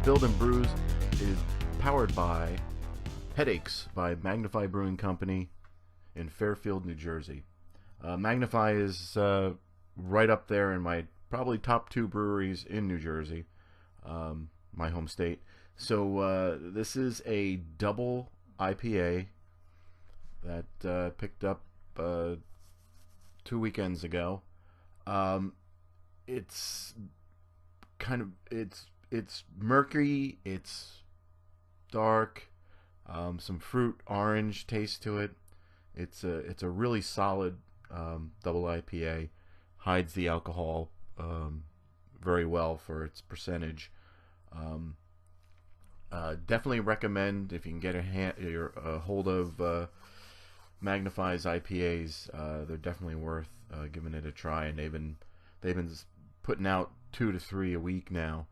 Build and Brews is powered by Headaches by Magnify Brewing Company in Fairfield, New Jersey. Magnify is right up there in my probably top 2 breweries in New Jersey, my home state. So this is a double IPA that picked up 2 weekends ago. It's kind of it's murky, it's dark, some fruit orange taste to it. It's a really solid double IPA. Hides the alcohol very well for its percentage. Definitely recommend, if you can get a hold of Magnify's IPAs. They're definitely worth giving it a try, and they've been putting out 2 to 3 a week now,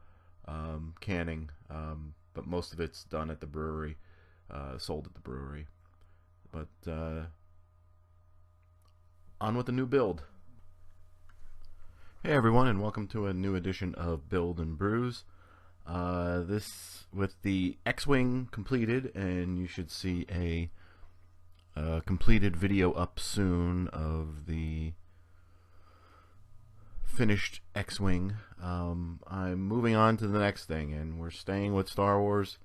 canning, but most of it's done at the brewery, sold at the brewery. But on with the new build. Hey everyone, and welcome to a new edition of Build and Brews. This with the X-Wing completed, and you should see a completed video up soon of the finished X-Wing. I'm moving on to the next thing, and we're staying with Star Wars,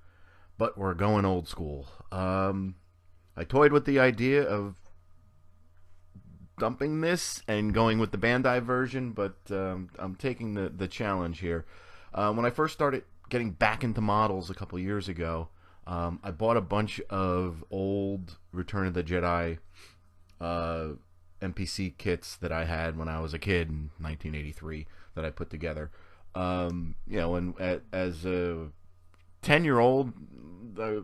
but we're going old school. I toyed with the idea of dumping this and going with the Bandai version, but I'm taking the challenge here. When I first started getting back into models a couple years ago, I bought a bunch of old Return of the Jedi MPC kits that I had when I was a kid in 1983 that I put together. You know, and as a 10-year-old,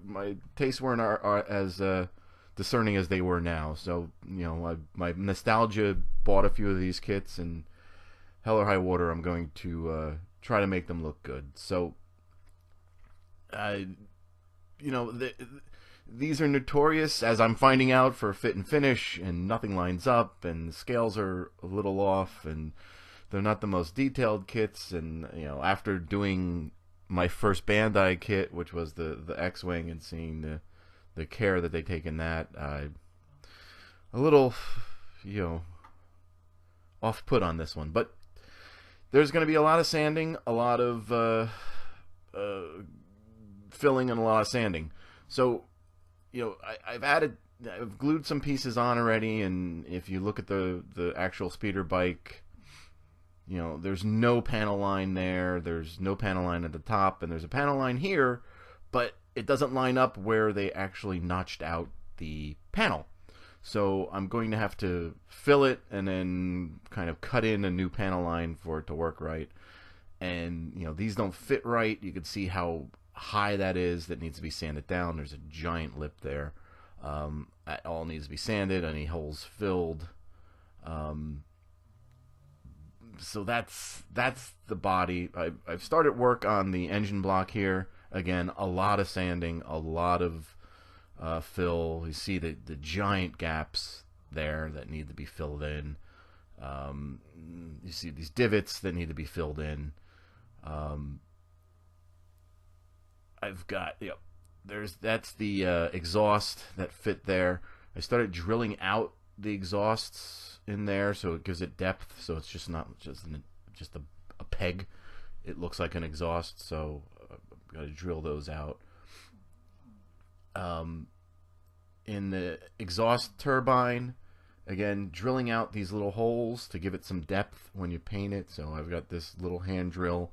my tastes weren't as discerning as they were now. So, you know, my nostalgia bought a few of these kits, and hell or high water, I'm going to try to make them look good. So, you know, these are notorious, as I'm finding out, for fit and finish, and nothing lines up, and the scales are a little off, and they're not the most detailed kits. And, you know, after doing my first Bandai kit, which was the X-Wing, and seeing the care that they take in that, a little, you know, off-put on this one. But there's going to be a lot of sanding, a lot of filling, and a lot of sanding. So, you know, I've glued some pieces on already, and if you look at the actual speeder bike, you know, there's no panel line there, there's no panel line at the top, and there's a panel line here, but it doesn't line up where they actually notched out the panel. So I'm going to have to fill it and then kind of cut in a new panel line for it to work right. And, you know, these don't fit right. You can see how high that is. That needs to be sanded down. There's a giant lip there. That all needs to be sanded. Any holes filled. So that's the body. I've started work on the engine block here. Again, a lot of sanding, a lot of fill. You see the giant gaps there that need to be filled in. You see these divots that need to be filled in. I've got, you know, that's the exhaust that fit there. I started drilling out the exhausts in there, so it gives it depth. So it's just not just a peg. It looks like an exhaust. So I've got to drill those out. In the exhaust turbine, again, drilling out these little holes to give it some depth when you paint it. So I've got this little hand drill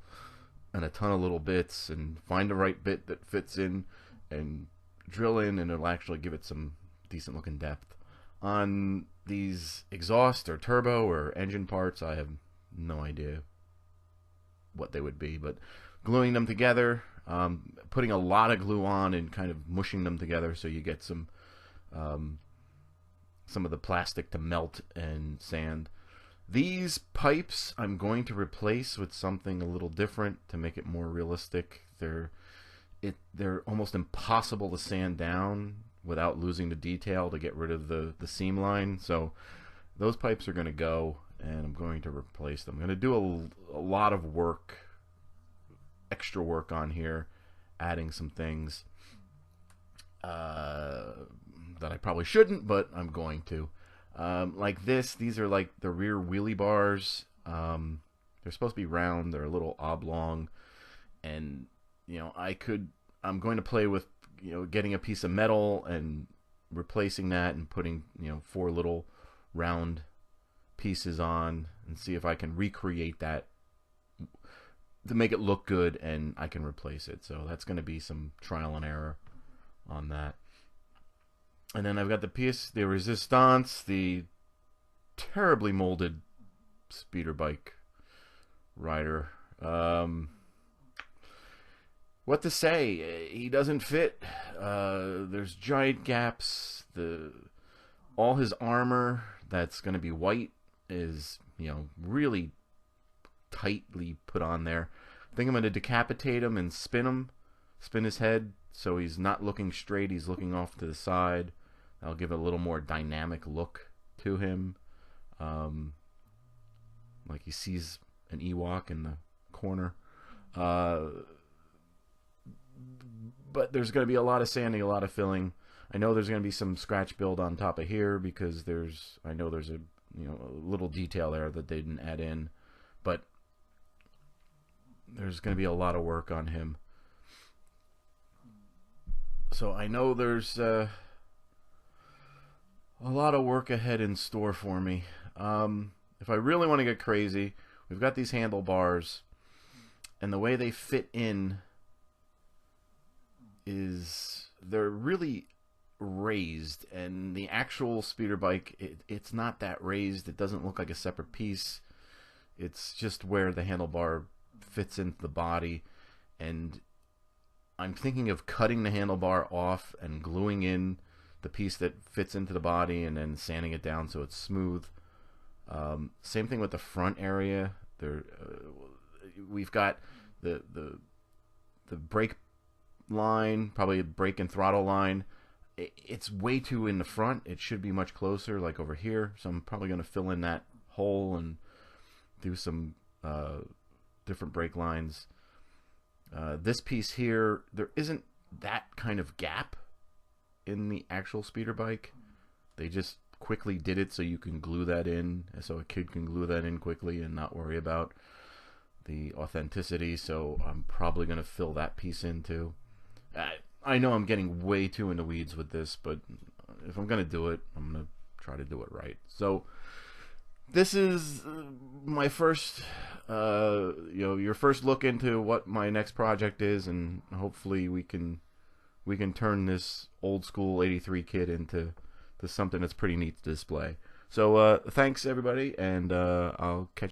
and a ton of little bits, and find the right bit that fits in and drill in, and it'll actually give it some decent looking depth. On these exhaust or turbo or engine parts, I have no idea what they would be, but gluing them together, putting a lot of glue on and kind of mushing them together so you get some of the plastic to melt and sand. These pipes I'm going to replace with something a little different to make it more realistic. They're almost impossible to sand down without losing the detail to get rid of the seam line. So those pipes are going to go, and I'm going to replace them. I'm going to do a lot of work, extra work on here, adding some things that I probably shouldn't, but I'm going to. Like this, these are like the rear wheelie bars. They're supposed to be round. They're a little oblong, and I'm going to play with getting a piece of metal and replacing that and putting 4 little round pieces on and see if I can recreate that to make it look good, and I can replace it. So that's going to be some trial and error on that. And then I've got the piece de resistance, the terribly molded speeder bike rider. What to say? He doesn't fit. There's giant gaps. All his armor that's going to be white is really tightly put on there. I think I'm going to decapitate him and spin his head so he's not looking straight. He's looking off to the side. I'll give it a little more dynamic look to him. Like he sees an Ewok in the corner. But there's going to be a lot of sanding, a lot of filling. I know there's going to be some scratch build on top of here because I know there's a little detail there that they didn't add in. But there's going to be a lot of work on him. So I know there's a lot of work ahead in store for me. If I really want to get crazy, we've got these handlebars, and the way they fit in is they're really raised, and the actual speeder bike, it's not that raised. It doesn't look like a separate piece. It's just where the handlebar fits into the body, and I'm thinking of cutting the handlebar off and gluing in the piece that fits into the body and then sanding it down so it's smooth. Same thing with the front area. We've got the brake line, probably a brake and throttle line. It's way too in the front. It should be much closer, like over here. So I'm probably going to fill in that hole and do some different brake lines. This piece here, there isn't that kind of gap in the actual speeder bike. They just quickly did it so you can glue that in, so a kid can glue that in quickly and not worry about the authenticity. So I'm probably going to fill that piece in too. I know I'm getting way too in the weeds with this, but if I'm going to do it, I'm going to try to do it right. So this is my first, your first look into what my next project is, and hopefully we can turn this old school '83 kit into something that's pretty neat to display. So thanks everybody, and I'll catch